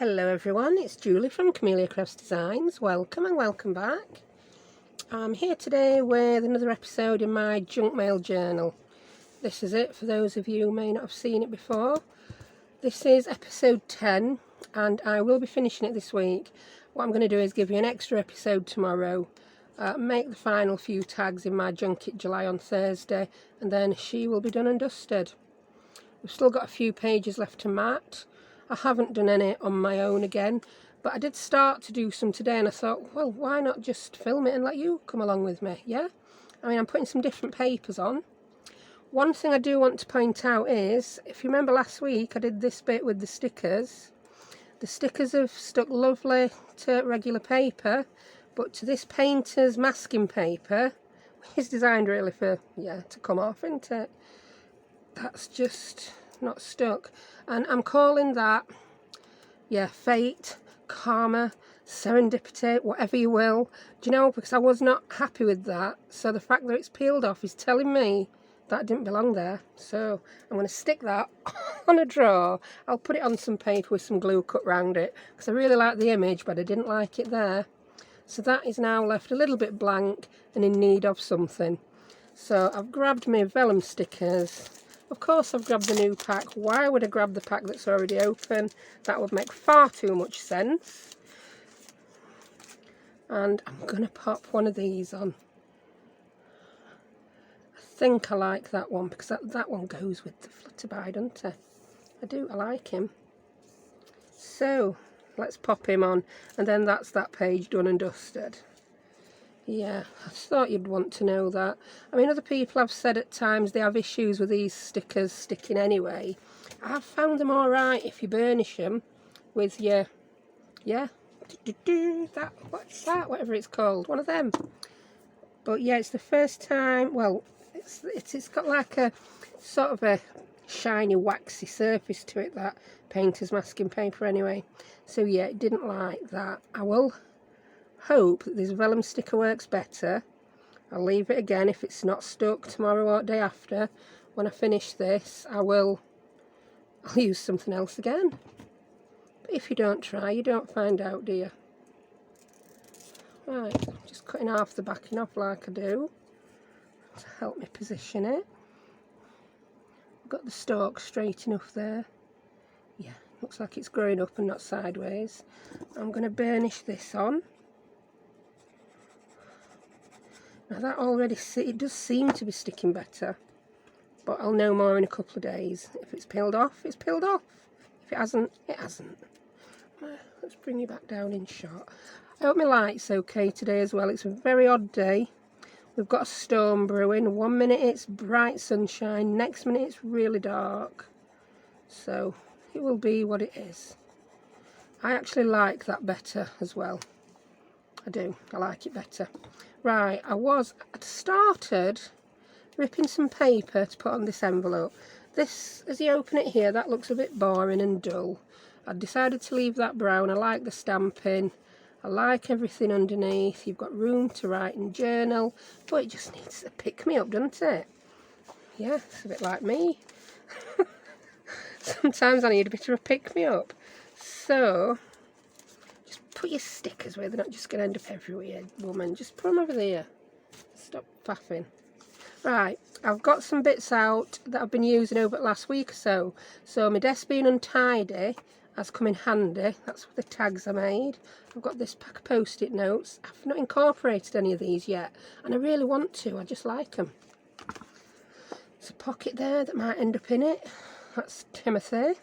Hello everyone, it's Julie from Camellia Crafts Designs. Welcome and welcome back. I'm here today with another episode in my junk mail journal. This is it for those of you who may not have seen it before. This is episode 10 and I will be finishing it this week. What I'm going to do is give you an extra episode tomorrow, make the final few tags in my Junket July on Thursday, and then she will be done and dusted. We've still got a few pages left to mat. I haven't done any on my own again, but I did start to do some today and I thought, well, why not just film it and let you come along with me, yeah? I mean, I'm putting some different papers on. One thing I do want to point out is, if you remember last week, I did this bit with the stickers. The stickers have stuck lovely to regular paper, but to this painter's masking paper, which is designed really for, to come off, isn't it? That's just not stuck, and I'm calling that fate, karma, serendipity, whatever you will, do you know, because I was not happy with that. So the fact that it's peeled off is telling me that it didn't belong there. So I'm going to stick that on a drawer. I'll put it on some paper with some glue cut round it because I really like the image, but I didn't like it there. So that is now left a little bit blank and in need of something. So I've grabbed my vellum stickers. Of course I've grabbed the new pack. Why would I grab the pack that's already open? That would make far too much sense. And I'm going to pop one of these on. I think I like that one because that one goes with the Flutterby, doesn't it? I like him. So let's pop him on, and then that's that page done and dusted. Yeah, I thought you'd want to know that. I mean, other people have said at times they have issues with these stickers sticking anyway. I've found them all right if you burnish them with your, that, what's that, whatever it's called, one of them. But yeah, it's the first time, well, it's got like a sort of a shiny waxy surface to it, that painter's masking paper anyway. So yeah, it didn't like that. I will hope that this vellum sticker works better. I'll leave it again if it's not stuck tomorrow or day after. When I finish this, I'll use something else again. But if you don't try, you don't find out, do you? Right, just cutting half the backing off like I do to help me position it. I've got the stalk straight enough there. Yeah, looks like it's growing up and not sideways. I'm going to burnish this on. Now that already, it does seem to be sticking better, but I'll know more in a couple of days. If it's peeled off, it's peeled off. If it hasn't, it hasn't. Let's bring you back down in shot. I hope my light's okay today as well. It's a very odd day. We've got a storm brewing. 1 minute it's bright sunshine, next minute it's really dark. So it will be what it is. I actually like that better as well. I do, I like it better. Right, I'd started ripping some paper to put on this envelope. This, as you open it here, that looks a bit boring and dull. I decided to leave that brown. I like the stamping. I like everything underneath. You've got room to write and journal, but it just needs a pick-me-up, doesn't it? Yeah, it's a bit like me. Sometimes I need a bit of a pick-me-up. So put your stickers where they're not just going to end up everywhere, woman. Just put them over there. Stop faffing. Right, I've got some bits out that I've been using over the last week or so. So my desk being untidy has come in handy. That's the tags I made. I've got this pack of post-it notes. I've not incorporated any of these yet, and I really want to. I just like them. There's a pocket there that might end up in it. That's Timothy.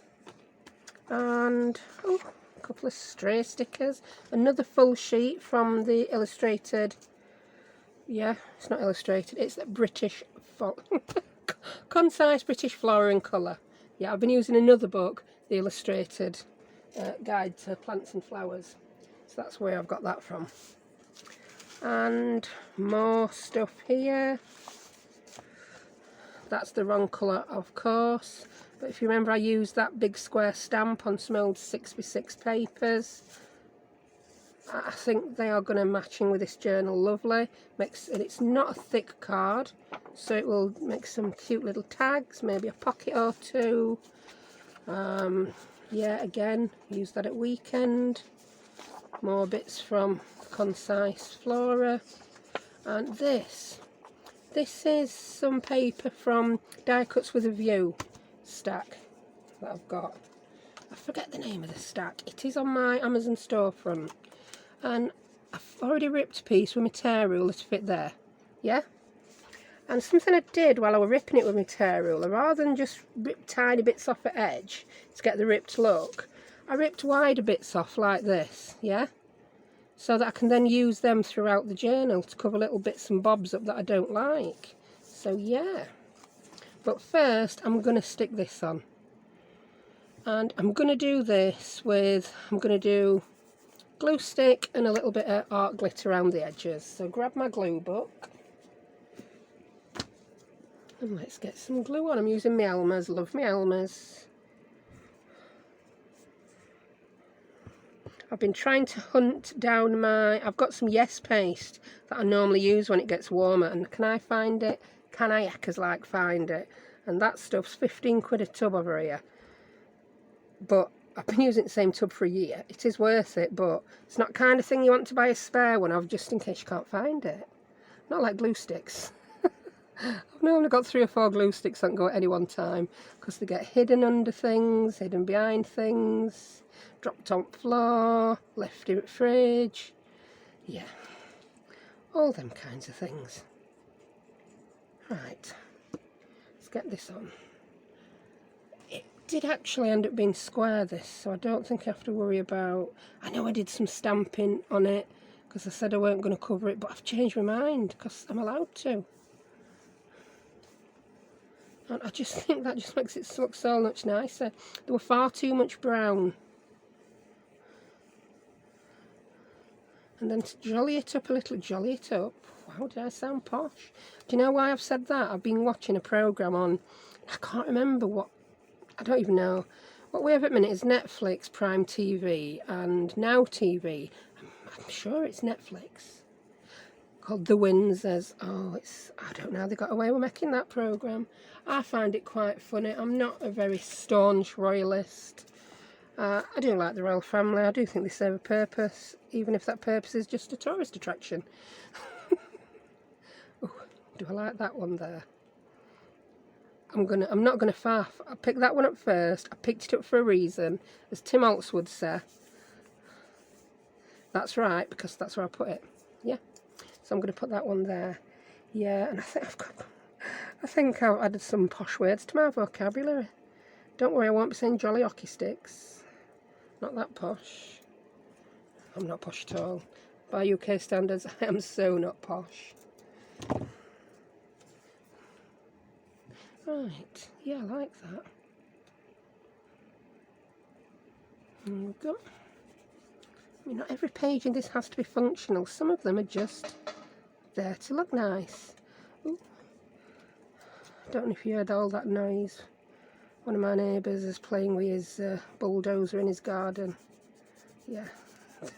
And, oh, a couple of stray stickers. Another full sheet from the illustrated, it's not illustrated, it's the British Concise British Flora and Colour. Yeah, I've been using another book, the illustrated guide to plants and flowers. So that's where I've got that from. And more stuff here. That's the wrong colour, of course. But if you remember, I used that big square stamp on some old 6x6 papers. I think they are going to matching with this journal lovely. And it's not a thick card, so it will make some cute little tags, maybe a pocket or two. Yeah, again, use that at weekend. More bits from Concise Flora. And this is some paper from Die Cuts with a View stack that I've got. I forget the name of the stack. It is on my Amazon storefront. And I've already ripped a piece with my tear ruler to fit there. Yeah? And something I did while I was ripping it with my tear ruler, rather than just rip tiny bits off the edge to get the ripped look, I ripped wider bits off like this, yeah? So that I can then use them throughout the journal to cover little bits and bobs up that I don't like. So yeah. But first I'm going to stick this on. And I'm going to do this with, I'm going to do glue stick and a little bit of art glitter around the edges. So grab my glue book. And let's get some glue on. I'm using my Elmer's, love my Elmer's. I've been trying to hunt down I've got some Yes paste that I normally use when it gets warmer, and can I find it? Can I heckers like find it? And that stuff's 15 quid a tub over here. But I've been using the same tub for a year. It is worth it, but it's not the kind of thing you want to buy a spare one of just in case you can't find it. Not like glue sticks. I've normally got 3 or 4 glue sticks that can go at any one time because they get hidden under things, hidden behind things, dropped on floor, left in the fridge. Yeah, all them kinds of things. Right, let's get this on. It did actually end up being square, this, so I don't think I have to worry about... I know I did some stamping on it because I said I weren't going to cover it, but I've changed my mind because I'm allowed to. And I just think that just makes it look so much nicer. There were far too much brown. And then to jolly it up a little, jolly it up. Wow, did I sound posh? Do you know why I've said that? I've been watching a programme on, I can't remember what, I don't even know. What we have at the minute is Netflix, Prime TV and Now TV. I'm sure it's Netflix. Called The Windsors. Oh, I don't know how they got away with making that programme. I find it quite funny. I'm not a very staunch royalist. I do like the royal family. I do think they serve a purpose, even if that purpose is just a tourist attraction. Ooh, do I like that one there? I'm not gonna faff. I picked that one up first. I picked it up for a reason, as Tim Holtz would say. That's right, because that's where I put it. Yeah. So I'm going to put that one there. Yeah, and I think I've added some posh words to my vocabulary. Don't worry, I won't be saying jolly hockey sticks. Not that posh. I'm not posh at all. By UK standards, I am so not posh. Right, yeah, I like that. There we go. I mean, not every page in this has to be functional. Some of them are just there to look nice. Ooh. I don't know if you heard all that noise. One of my neighbours is playing with his bulldozer in his garden. Yeah,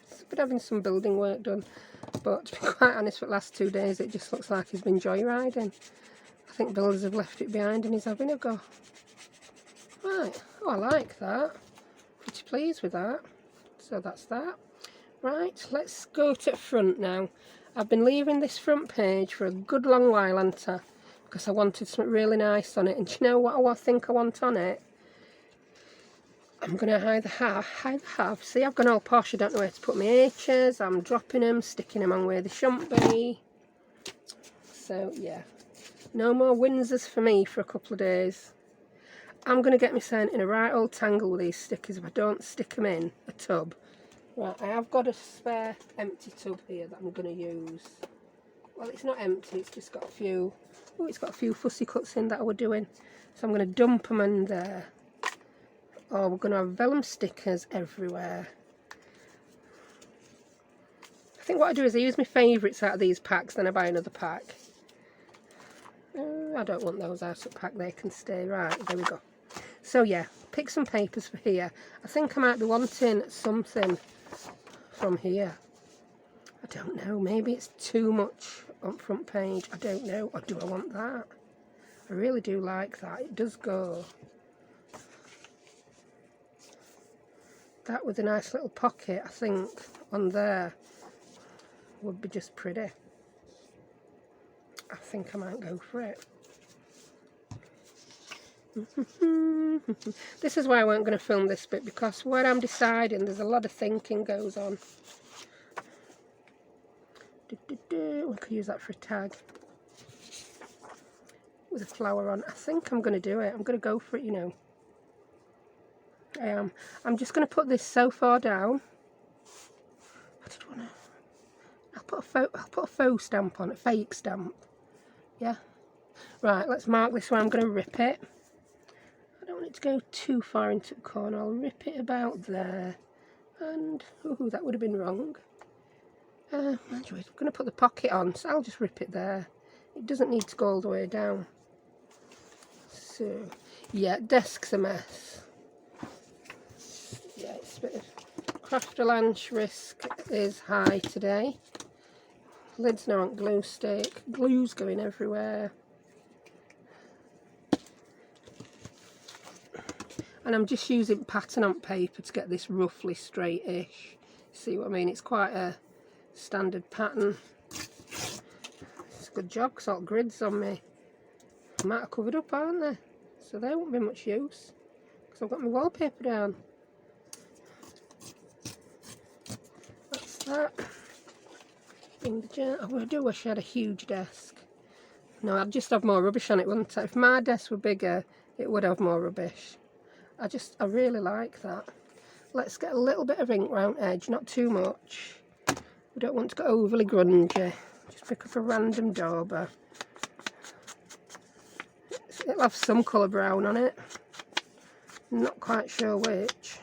he's been having some building work done, but to be quite honest, for the last 2 days it just looks like he's been joyriding. I think builders have left it behind and he's having a go. Right, oh, I like that. Pretty pleased with that. So that's that. Right, let's go to the front now. I've been leaving this front page for a good long while, haven't I? Because I wanted something really nice on it. And do you know what I think I want on it? I'm going to either have, see, I've gone all posh, I don't know where to put my H's. I'm dropping them, sticking them on where they shouldn't be. So, yeah. No more Windsors for me for a couple of days. I'm going to get myself in a right old tangle with these stickers if I don't stick them in a tub. Right, I have got a spare empty tub here that I'm going to use. Well, it's not empty, it's just got a few... Oh, it's got a few fussy cuts in that I were doing. So I'm going to dump them in there. Oh, we're going to have vellum stickers everywhere. I think what I do is I use my favourites out of these packs, then I buy another pack. I don't want those out of the pack, they can stay. Right, there we go. So yeah, pick some papers for here. I think I might be wanting something from here. I don't know, maybe it's too much on front page. I don't know, or do I want that? I really do like that, it does go. That with a nice little pocket, I think, on there would be just pretty. I think I might go for it. This is why I weren't going to film this bit, because when I'm deciding, there's a lot of thinking goes on. We could use that for a tag with a flower on. I think I'm going to do it. I'm going to go for it, you know. I am. I'm just going to put this so far down. I did want to. I'll put a faux stamp on it, fake stamp. Yeah. Right. Let's mark this where I'm going to rip it. I don't want it to go too far into the corner. I'll rip it about there. And ooh, that would have been wrong. Anyway, I'm going to put the pocket on, so I'll just rip it there. It doesn't need to go all the way down. So, yeah, desk's a mess. Yeah, it's a bit of Crafterlanche risk is high today. Lids now on glue stick. Glue's going everywhere. And I'm just using pattern on paper to get this roughly straight-ish. See what I mean? It's quite a standard pattern. It's a good job because all grids on me might have covered up, aren't they? So they won't be much use because I've got my wallpaper down. That's that. In the journal. Oh, I do wish I had a huge desk. No, I'd just have more rubbish on it, wouldn't I? If my desk were bigger, it would have more rubbish. I really like that. Let's get a little bit of ink round edge, not too much. We don't want to go overly grungy. Just pick up a random dauber. It'll have some colour brown on it. Not quite sure which.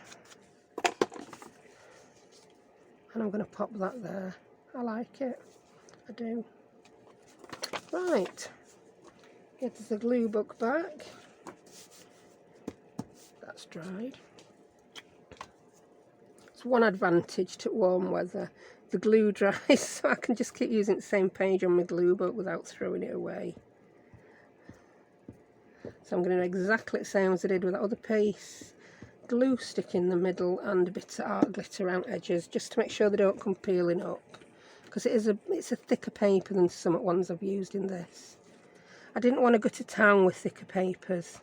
And I'm going to pop that there. I like it. I do. Right. Get the glue book back. That's dried. It's one advantage to warm weather. The glue dries, so I can just keep using the same page on my glue book without throwing it away. So I'm going to do exactly the same as I did with that other piece. Glue stick in the middle and a bit of art glitter around edges, just to make sure they don't come peeling up. Because it's a thicker paper than some ones I've used in this. I didn't want to go to town with thicker papers,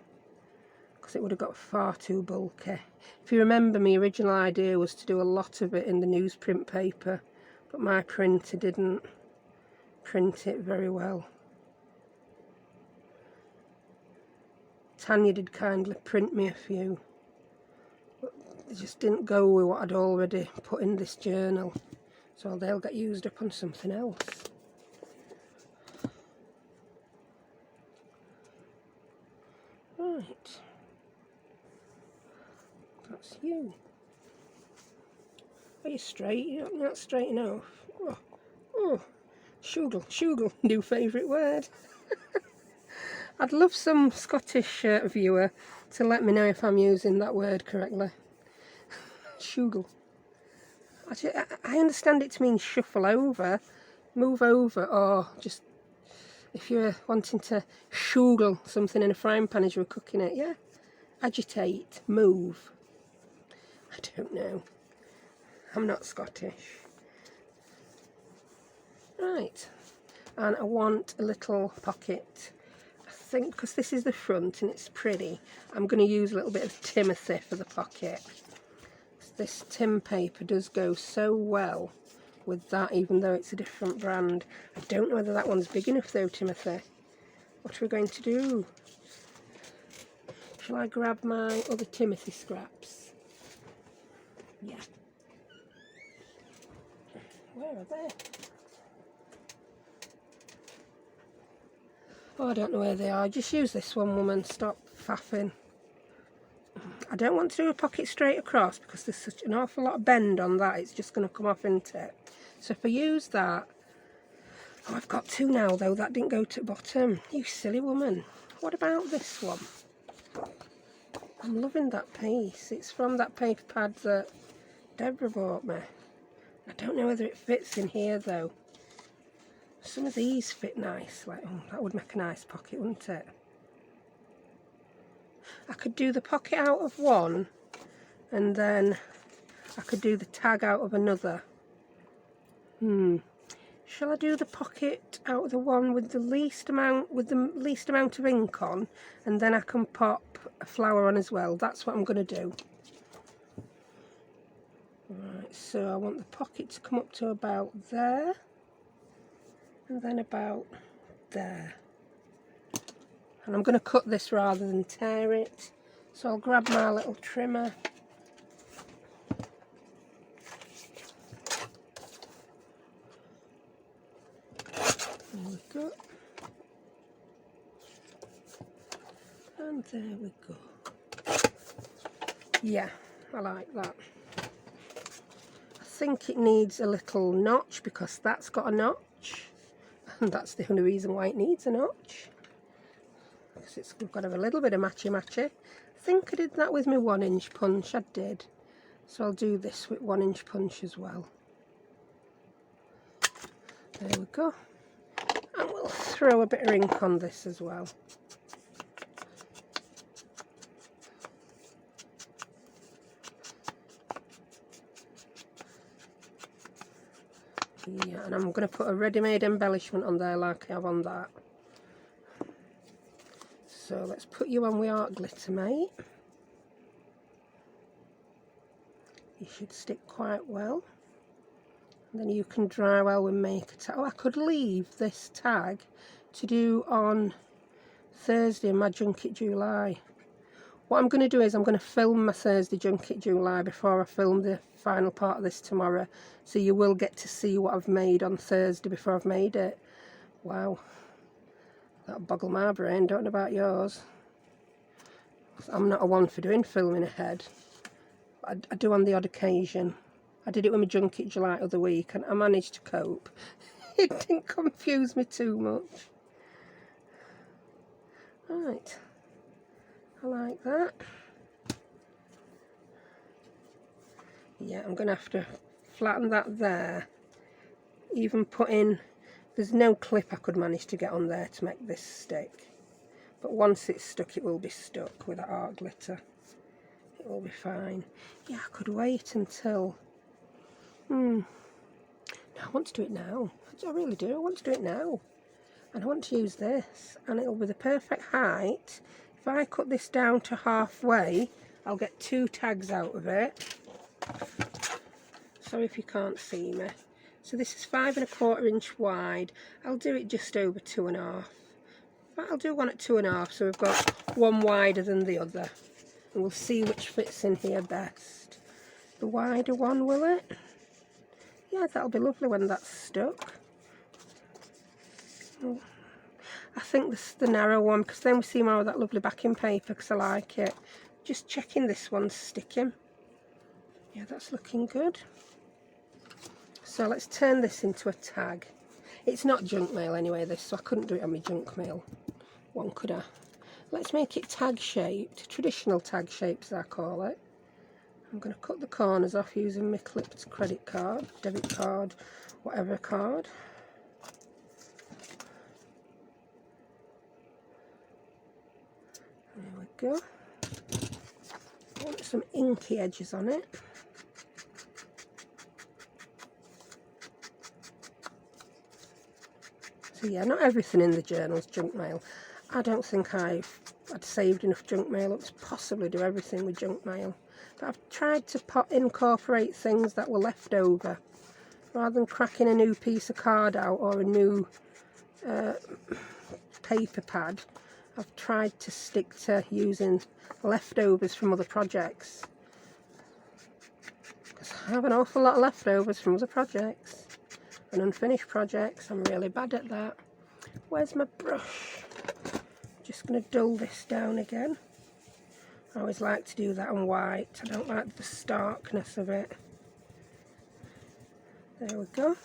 because it would have got far too bulky. If you remember, my original idea was to do a lot of it in the newsprint paper, but my printer didn't print it very well. Tania did kindly print me a few, but they just didn't go with what I'd already put in this journal, so they'll get used up on something else. Right. That's you. Are you straight? You're not straight enough. Oh, shoogle, new favourite word. I'd love some Scottish viewer to let me know if I'm using that word correctly. Shoogle. I understand it to mean shuffle over, move over, or just if you're wanting to shoogle something in a frying pan as you were cooking it, yeah? Agitate, move. I don't know. I'm not Scottish. Right. And I want a little pocket. I think because this is the front and it's pretty, I'm going to use a little bit of Timothy for the pocket. This Tim paper does go so well with that, even though it's a different brand. I don't know whether that one's big enough though, Timothy. What are we going to do? Shall I grab my other Timothy scraps? Yeah. Where are they? Oh, I don't know where they are. Just use this one, woman. Stop faffing. I don't want to do a pocket straight across because there's such an awful lot of bend on that. It's just going to come off into it. So if I use that... Oh, I've got two now, though. That didn't go to the bottom. You silly woman. What about this one? I'm loving that piece. It's from that paper pad that Deborah bought me. I don't know whether it fits in here, though. Some of these fit nice. Like, oh, that would make a nice pocket, wouldn't it? I could do the pocket out of one and then I could do the tag out of another. Shall I do the pocket out of the one with the least amount of ink on, and then I can pop a flower on as well? That's what I'm going to do. Right, so I want the pocket to come up to about there, and then about there. And I'm going to cut this rather than tear it. So I'll grab my little trimmer. There we go. And there we go. Yeah, I like that. I think it needs a little notch because that's got a notch. And that's the only reason why it needs a notch. Because we've got to have a little bit of matchy-matchy. I think I did that with my 1-inch punch, I did. So I'll do this with 1-inch punch as well. There we go. And we'll throw a bit of ink on this as well. Yeah, and I'm going to put a ready-made embellishment on there like I have on that. So let's put you on with art glitter, mate. You should stick quite well. And then you can dry well with make a tag. Oh, I could leave this tag to do on Thursday in my Junket July. What I'm going to do is I'm going to film my Thursday Junket July before I film the final part of this tomorrow. So you will get to see what I've made on Thursday before I've made it. Wow. That'll boggle my brain, don't know about yours. I'm not a one for doing filming ahead. I do on the odd occasion. I did it with my Junket July the other week and I managed to cope. It didn't confuse me too much. Right. I like that. Yeah, I'm going to have to flatten that there. Even put in, there's no clip I could manage to get on there to make this stick. But once it's stuck, it will be stuck with that art glitter. It will be fine. Yeah, I could wait until... No, I want to do it now. I really do. I want to do it now. And I want to use this. And it'll be the perfect height. If I cut this down to halfway, I'll get 2 tags out of it. Sorry if you can't see me. So this is 5 1/4 inch wide. I'll do it just over 2.5. But I'll do one at 2.5, so we've got one wider than the other. And we'll see which fits in here best. The wider one, will it? Yeah, that'll be lovely when that's stuck. I think this is the narrow one, because then we see more of that lovely backing paper, because I like it. Just checking this one's sticking. Yeah, that's looking good. So let's turn this into a tag. It's not junk mail anyway, this, so I couldn't do it on my junk mail one, could I? Let's make it tag shaped, traditional tag shapes I call it. I'm going to cut the corners off using my clipped credit card, debit card, whatever card. There we go. I want some inky edges on it. So yeah, not everything in the journal's junk mail. I don't think I'd saved enough junk mail up to possibly do everything with junk mail. But I've tried to incorporate things that were left over. Rather than cracking a new piece of card out or a new paper pad, I've tried to stick to using leftovers from other projects. Because I have an awful lot of leftovers from other projects. And unfinished projects, I'm really bad at that. Where's my brush? Just going to dull this down again. I always like to do that on white. I don't like the starkness of it. There we go.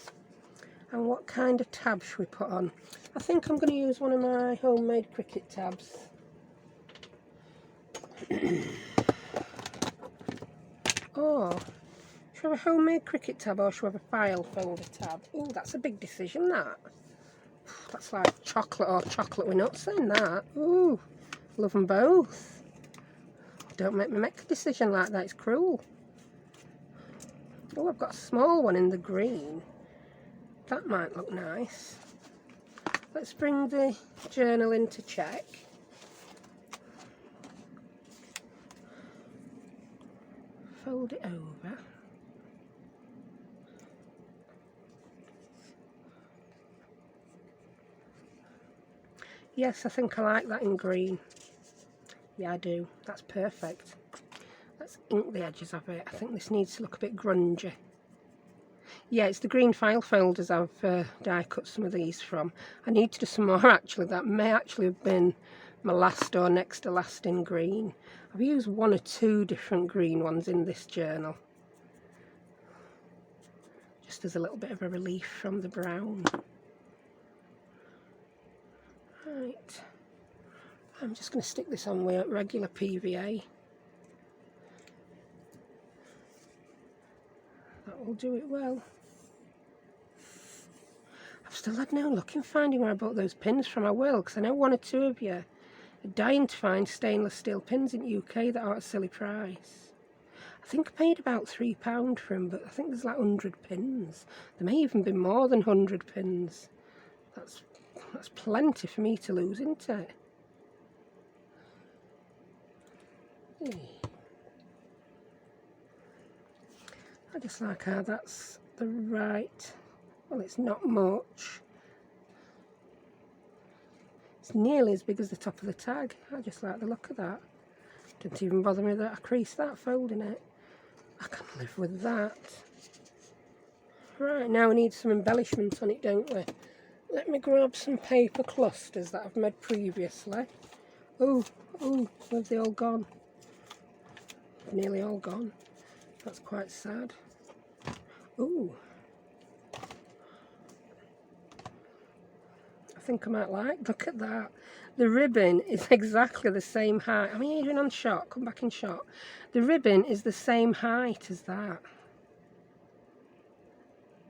And what kind of tab should we put on? I think I'm going to use one of my homemade Cricut tabs. Oh, should I have a homemade Cricut tab or should I have a file folder tab? Oh, that's a big decision, that. That's like chocolate or chocolate with nuts in that. Ooh, love them both. Don't make me make a decision like that, it's cruel. Oh, I've got a small one in the green. That might look nice. Let's bring the journal in to check. Fold it over. Yes, I think I like that in green. Yeah, I do. That's perfect. Let's ink the edges of it. I think this needs to look a bit grungy. Yeah, it's the green file folders I've die cut some of these from. I need to do some more actually. That may actually have been my last or next to last in green. I've used 1 or 2 different green ones in this journal. Just as a little bit of a relief from the brown. Right. I'm just going to stick this on with regular PVA. That will do it well. I've still had no luck in finding where I bought those pins from. I will, because I know 1 or 2 of you are dying to find stainless steel pins in the UK that are at a silly price. I think I paid about £3 for them, but I think there's like 100 pins. There may even be more than 100 pins. That's plenty for me to lose, isn't it? I just like how that's the right, well, it's not much. It's nearly as big as the top of the tag. I just like the look of that. Didn't even bother me that I creased that folding it. I can live with that. Right, now we need some embellishment on it, don't we? Let me grab some paper clusters that I've made previously. Oh, where've they all gone? Nearly all gone. That's quite sad. Ooh. I think I might look at that. The ribbon is exactly the same height. I mean, even on shot, come back in shot. The ribbon is the same height as that.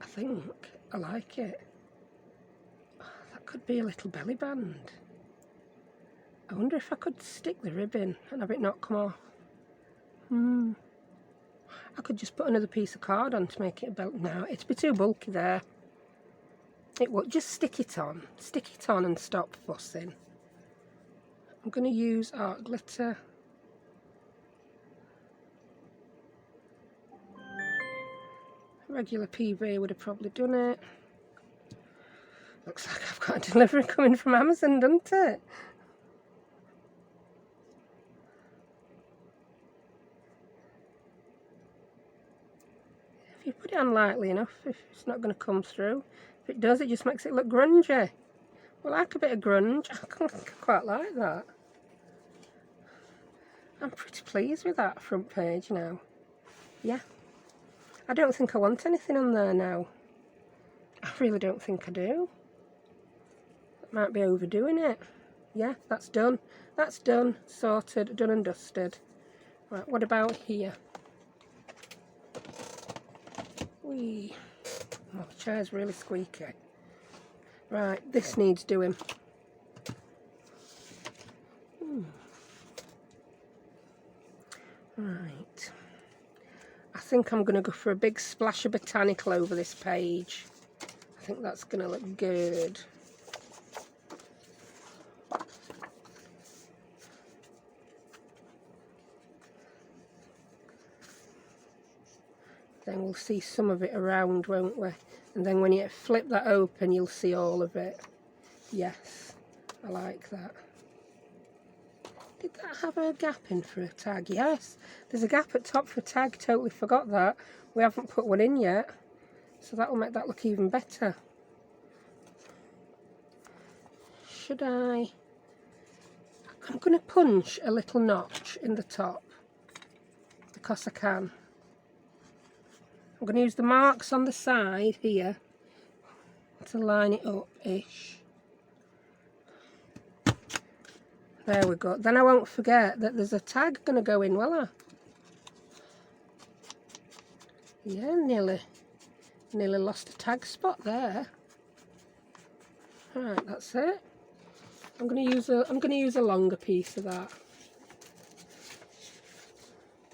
I think I like it. Oh, that could be a little belly band. I wonder if I could stick the ribbon and have it not come off. I could just put another piece of card on to make it a belt. No, it'd be too bulky there. It would. Just stick it on. Stick it on and stop fussing. I'm going to use art glitter. Regular PV would have probably done it. Looks like I've got a delivery coming from Amazon, doesn't it? If you put it on lightly enough, if it's not going to come through. If it does, it just makes it look grungy. Well, I like a bit of grunge. I quite like that. I'm pretty pleased with that front page now. Yeah. I don't think I want anything on there now. I really don't think I do. That might be overdoing it. Yeah, that's done. That's done. Sorted. Done and dusted. Right, what about here? Whee. Oh, the chair's really squeaky. Right, this needs doing. Right. I think I'm going to go for a big splash of botanical over this page. I think that's going to look good. Then we'll see some of it around, won't we? And then when you flip that open, you'll see all of it. Yes, I like that. Did that have a gap in for a tag? Yes, there's a gap at top for a tag. Totally forgot that. We haven't put one in yet. So that will make that look even better. Should I? I'm going to punch a little notch in the top because I can. I'm going to use the marks on the side here to line it up-ish. There we go. Then I won't forget that there's a tag going to go in, will I? Yeah, nearly lost a tag spot there. Right, that's it. I'm going to use a longer piece of that.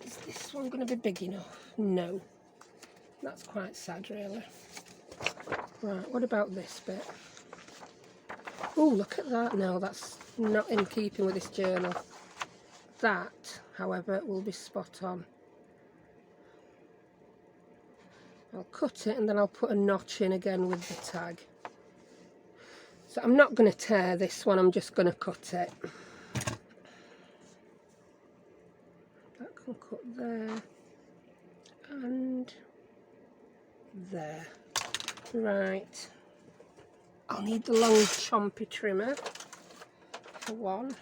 Is this one going to be big enough? No. That's quite sad, really. Right, what about this bit? Oh, look at that. No, that's not in keeping with this journal. That, however, will be spot on. I'll cut it and then I'll put a notch in again with the tag. So I'm not going to tear this one, I'm just going to cut it. That can cut there and there. Right. I'll need the long chompy trimmer for one.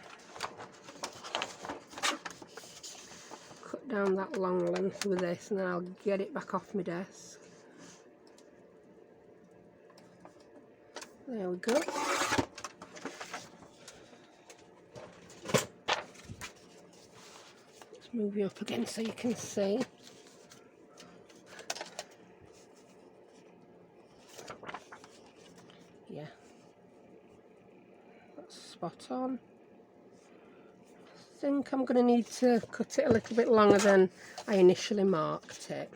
Cut down that long length with this and then I'll get it back off my desk. There we go. Let's move you up again so you can see. Yeah, that's spot on. I think I'm going to need to cut it a little bit longer than I initially marked it.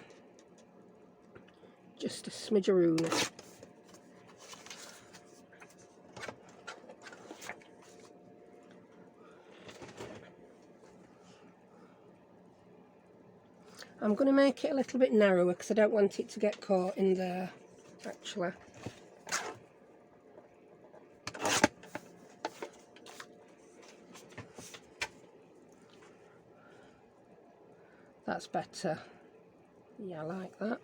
Just a smidgeroon. I'm going to make it a little bit narrower because I don't want it to get caught in there, actually. That's better. Yeah, I like that.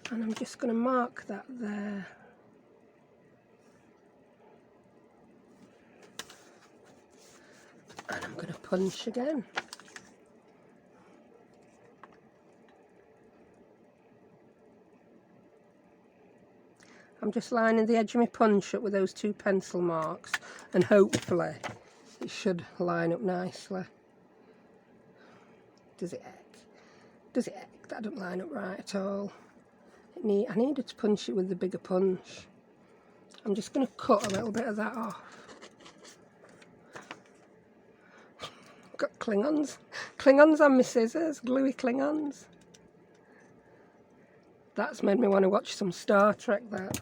And I'm just going to mark that there. And I'm going to punch again. I'm just lining the edge of my punch up with those two pencil marks and hopefully it should line up nicely. Does it heck? Does it heck? That doesn't line up right at all. I needed to punch it with the bigger punch. I'm just going to cut a little bit of that off. Got Klingons. Klingons on my scissors. Gluey Klingons. That's made me want to watch some Star Trek, that.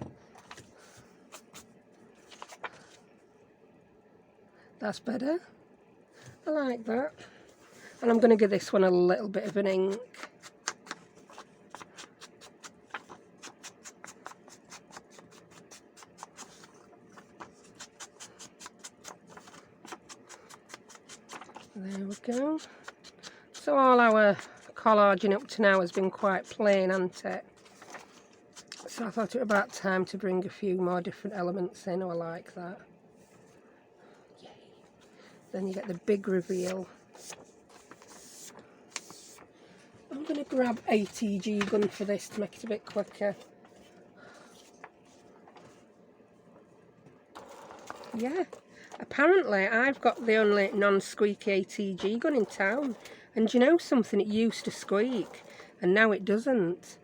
That's better. I like that. And I'm going to give this one a little bit of an ink. There we go. So all our collaging up to now has been quite plain, hasn't it? So I thought it was about time to bring a few more different elements in. Oh, I like that. Yay. Then you get the big reveal. I'm going to grab ATG gun for this to make it a bit quicker. Yeah, apparently I've got the only non-squeaky ATG gun in town. And you know something? It used to squeak and now it doesn't.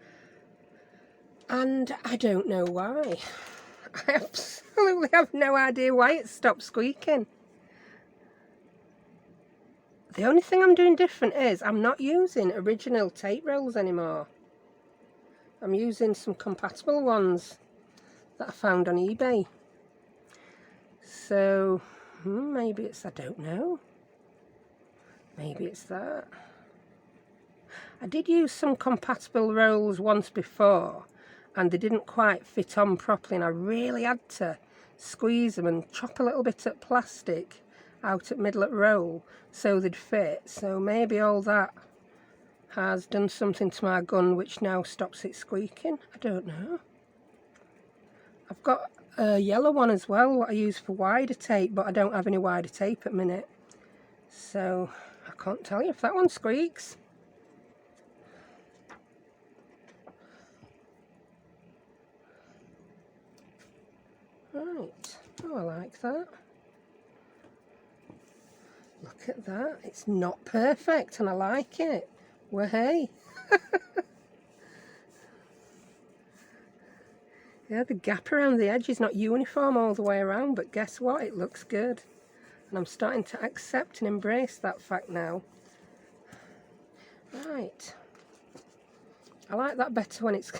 And I don't know why. I absolutely have no idea why it stopped squeaking. The only thing I'm doing different is I'm not using original tape rolls anymore. I'm using some compatible ones that I found on eBay. So, maybe it's, I don't know. Maybe it's that. I did use some compatible rolls once before and they didn't quite fit on properly and I really had to squeeze them and chop a little bit of plastic out at middle of the roll so they'd fit. So maybe all that has done something to my gun which now stops it squeaking. I don't know. I've got a yellow one as well, what I use for wider tape, but I don't have any wider tape at the minute. So I can't tell you if that one squeaks. Right, oh, I like that. Look at that, it's not perfect and I like it. Well, hey. Yeah, the gap around the edge is not uniform all the way around, but guess what? It looks good. And I'm starting to accept and embrace that fact now. Right. I like that better when it's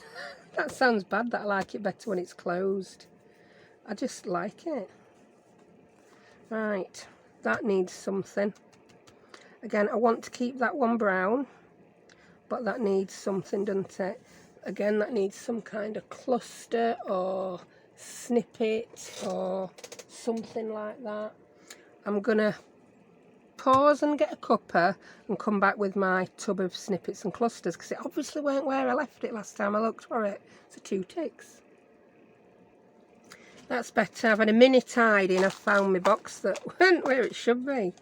that sounds bad, that I like it better when it's closed. I just like it. Right, that needs something. Again, I want to keep that one brown, but that needs something, doesn't it? Again, that needs some kind of cluster or snippet or something like that. I'm gonna pause and get a cuppa and come back with my tub of snippets and clusters, because it obviously weren't where I left it last time I looked for it. So 2 ticks. That's better. I've had a mini tidy and I've found my box that went where it should be.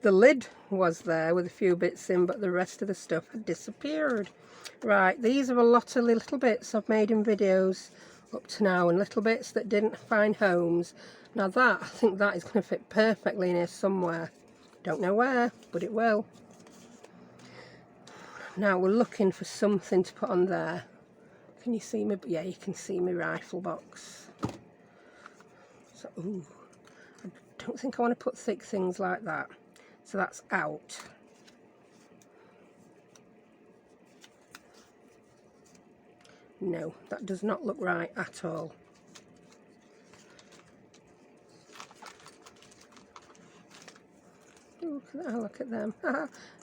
The lid was there with a few bits in, but the rest of the stuff had disappeared. Right, these are a lot of little bits I've made in videos up to now, and little bits that didn't find homes. Now that, I think that is going to fit perfectly in here somewhere. Don't know where, but it will. Now we're looking for something to put on there. Can you see me? Yeah, you can see my rifle box. So, ooh, I don't think I want to put thick things like that. So that's out. No, that does not look right at all. Ooh, look at them.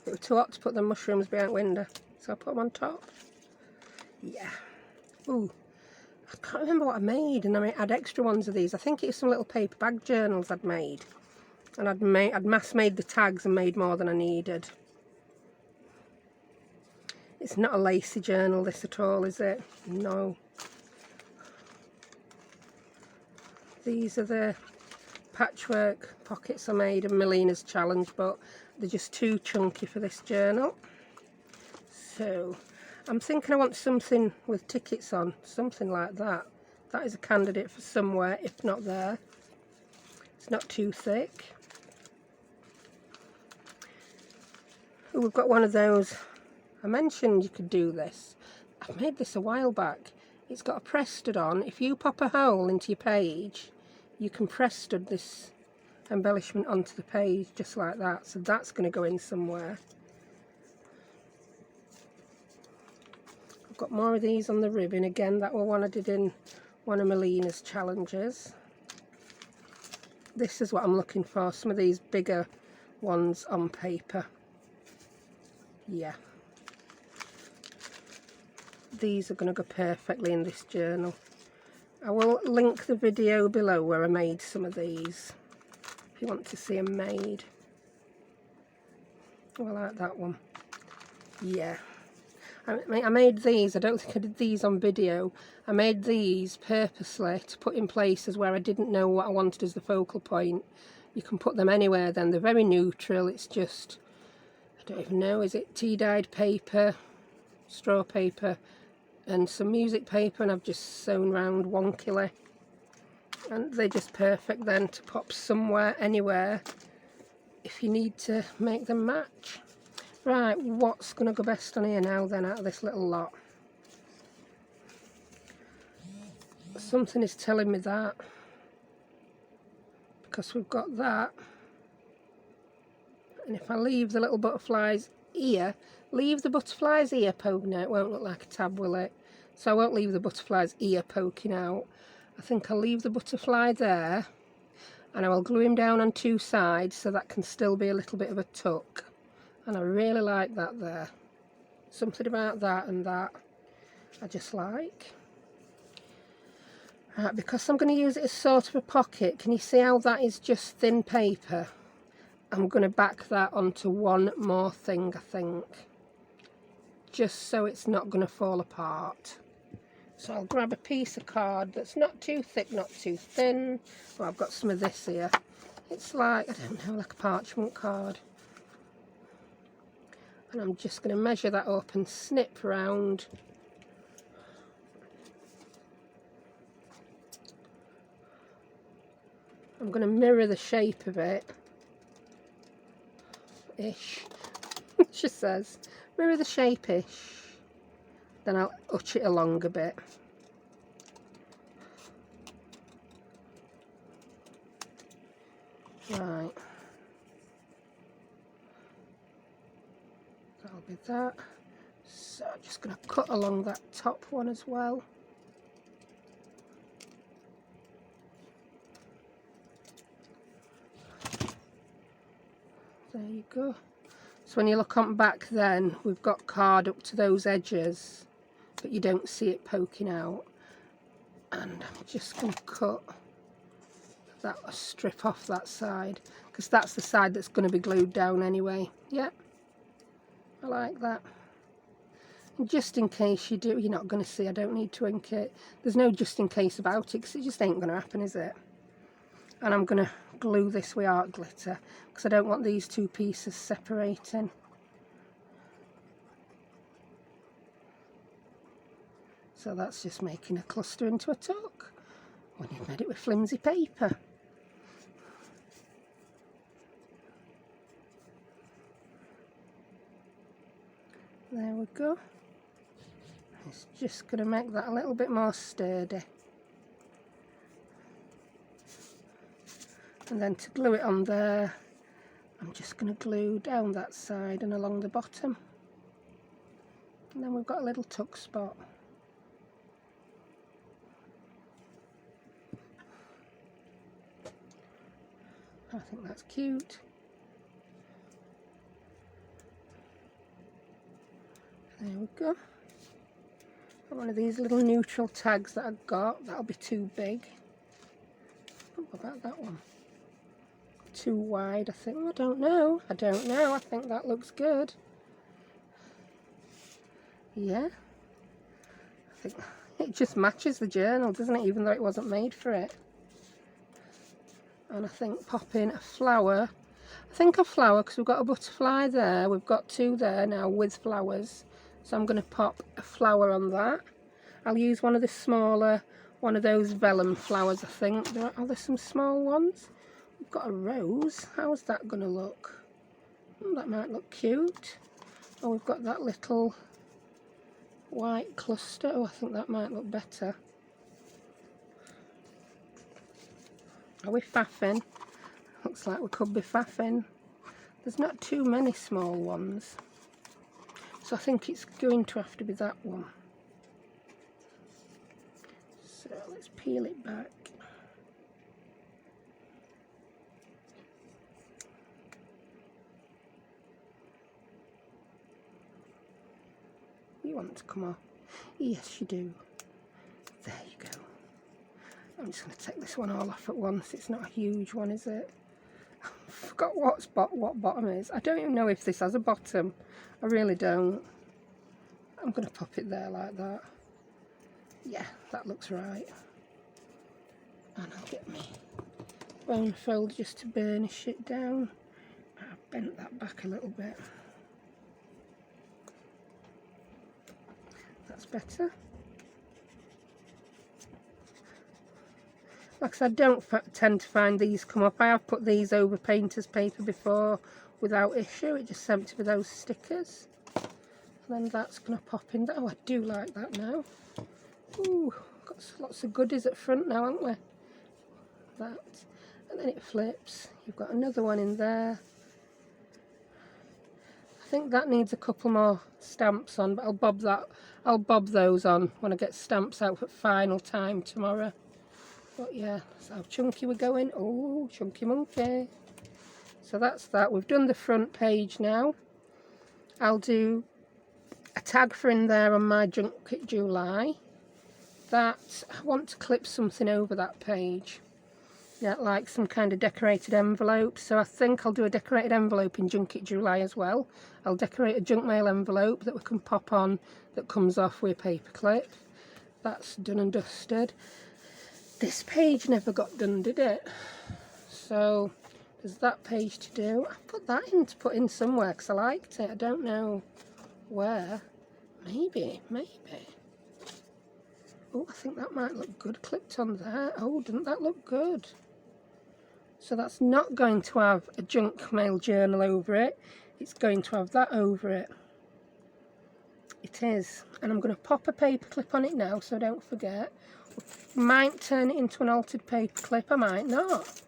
It was too hot to put the mushrooms behind the window, so I put them on top. Yeah. Ooh, I can't remember what I made, and I had extra ones of these. I think it's some little paper bag journals I'd made. And I'd mass made the tags and made more than I needed. It's not a lacy journal, this at all, is it? No. These are the patchwork pockets I made in Melina's challenge, but they're just too chunky for this journal. So I'm thinking I want something with tickets on, something like that. That is a candidate for somewhere, if not there. It's not too thick. Oh, we've got one of those. I mentioned you could do this. I've made this a while back. It's got a press stud on. If you pop a hole into your page, you can press stud this embellishment onto the page just like that. So that's going to go in somewhere. I've got more of these on the ribbon. Again, that were one I did in one of Melina's challenges. This is what I'm looking for. Some of these bigger ones on paper. Yeah. These are going to go perfectly in this journal. I will link the video below where I made some of these if you want to see them made. Oh, I like that one. Yeah. I made these. I don't think I did these on video. I made these purposely to put in places where I didn't know what I wanted as the focal point. You can put them anywhere then. They're very neutral. It's just, I don't even know, is it tea-dyed paper, straw paper, and some music paper, and I've just sewn round wonkily, and they're just perfect then to pop somewhere, anywhere, if you need to make them match. Right, what's going to go best on here now then out of this little lot? Something is telling me that, because we've got that, and if I leave the little butterfly's ear, leave the butterfly's ear poking out, it won't look like a tab, will it? So I won't leave the butterfly's ear poking out. I think I'll leave the butterfly there, and I will glue him down on 2 sides so that can still be a little bit of a tuck. And I really like that there. Something about that and that I just like. Right, because I'm going to use it as sort of a pocket, can you see how that is just thin paper? I'm going to back that onto one more thing, I think, just so it's not going to fall apart. So I'll grab a piece of card that's not too thick, not too thin. Well, I've got some of this here. It's like, I don't know, like a parchment card. And I'm just going to measure that up and snip round. I'm going to mirror the shape of it. Ish. She says. Mirror the shape-ish. Then I'll utch it along a bit. Right. That'll be that. So I'm just going to cut along that top one as well. There you go. So when you look on back then, we've got card up to those edges, but you don't see it poking out. And I'm just going to cut that strip off that side, because that's the side that's going to be glued down anyway. Yeah, I like that. And just in case you do, you're not going to see, I don't need to ink it. There's no just in case about it, because it just ain't going to happen, is it? And I'm going to glue this with art glitter, because I don't want these two pieces separating. So that's just making a cluster into a tuck when you've made it with flimsy paper. There we go. It's just going to make that a little bit more sturdy. And then to glue it on there, I'm just going to glue down that side and along the bottom. And then we've got a little tuck spot. I think that's cute. There we go. One of these little neutral tags that I've got, that'll be too big. What about that one? Too wide, I think. I don't know. I think that looks good. Yeah. I think it just matches the journal, doesn't it? Even though it wasn't made for it. And I think pop in a flower. I think a flower, because we've got a butterfly there. We've got two there now with flowers. So I'm going to pop a flower on that. I'll use one of the smaller, one of those vellum flowers, I think. Are there some small ones? We've got a rose. How's that going to look? That might look cute. Oh, we've got that little white cluster. Oh, I think that might look better. Are we faffing? Looks like we could be faffing. There's not too many small ones. So I think it's going to have to be that one. So let's peel it back. You want it to come off? Yes, you do. There you go. I'm just going to take this one all off at once. It's not a huge one, is it? I forgot what bottom is. I don't even know if this has a bottom. I really don't. I'm going to pop it there like that. Yeah, that looks right. And I'll get me bone folder just to burnish it down. I've bent that back a little bit. That's better. Like I said, I don't tend to find these come up. I have put these over painter's paper before without issue. It just sent to be those stickers. And then that's going to pop in there. Oh, I do like that now. Ooh, got lots of goodies at front now, haven't we? That. And then it flips. You've got another one in there. I think that needs a couple more stamps on, but I'll bob those on when I get stamps out for final time tomorrow. But yeah, that's how chunky we're going. Oh, chunky monkey. So that's that. We've done the front page now. I'll do a tag for in there on my Junket July. That I want to clip something over that page. Yeah, like some kind of decorated envelope. So I think I'll do a decorated envelope in Junket July as well. I'll decorate a junk mail envelope that we can pop on that comes off with a paper clip. That's done and dusted. This page never got done, did it? So there's that page to do. I put that in to put in somewhere because I liked it. I don't know where. Maybe. Oh, I think that might look good clipped on there. Oh, doesn't that look good? So that's not going to have a junk mail journal over it. It's going to have that over it. It is. And I'm going to pop a paper clip on it now so I don't forget. Might turn it into an altered paper clip. I might not.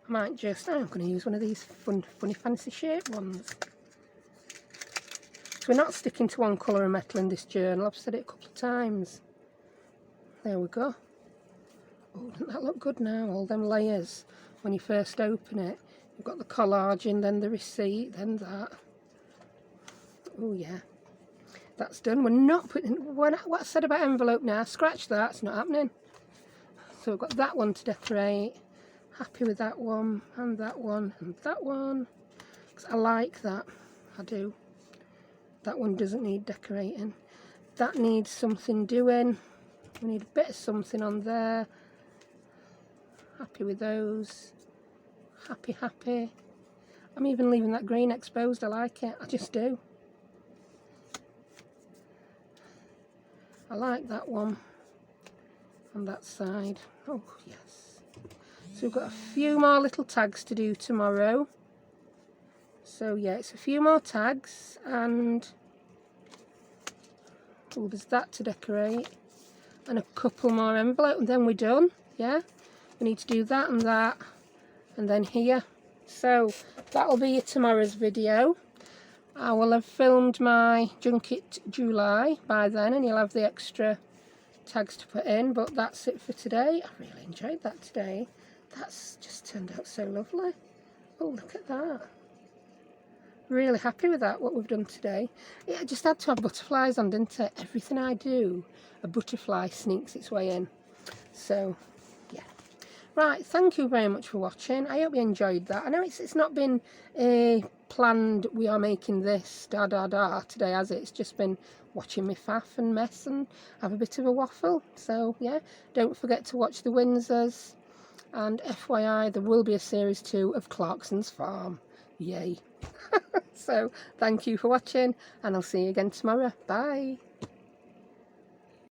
I might just... I'm going to use one of these funny fancy shaped ones. we're not sticking to one colour of metal in this journal. I've said it a couple of times. There we go. Oh, doesn't that look good now? All them layers. When you first open it, you've got the collaging, then the receipt, then that. Oh yeah, that's done. We're not putting, what I said about envelope now, scratch that, it's not happening. So we've got that one to decorate. Happy with that one, and that one, and that one. Because I like that, I do. That one doesn't need decorating. That needs something doing. We need a bit of something on there. Happy with those. Happy, happy. I'm even leaving that green exposed, I like it, I just do. I like that one on that side. Oh yes. So we've got a few more little tags to do tomorrow. So yeah, it's a few more tags, and oh, there's that to decorate, and a couple more envelopes, and then we're done. Yeah, we need to do that, and then here. So that'll be tomorrow's video. I will have filmed my Junket July by then, and you'll have the extra tags to put in, but that's it for today. I really enjoyed that today. That's just turned out so lovely. Oh, look at that. Really happy with that, what we've done today. Yeah, it just had to have butterflies on, didn't it? Everything I do, a butterfly sneaks its way in. So, yeah. Right, thank you very much for watching. I hope you enjoyed that. I know it's not been planned, we are making this today, has it? It's just been watching me faff and mess and have a bit of a waffle. So, yeah, don't forget to watch the Windsors. And FYI, there will be a series 2 of Clarkson's Farm. Yay. So, thank you for watching, and I'll see you again tomorrow. Bye.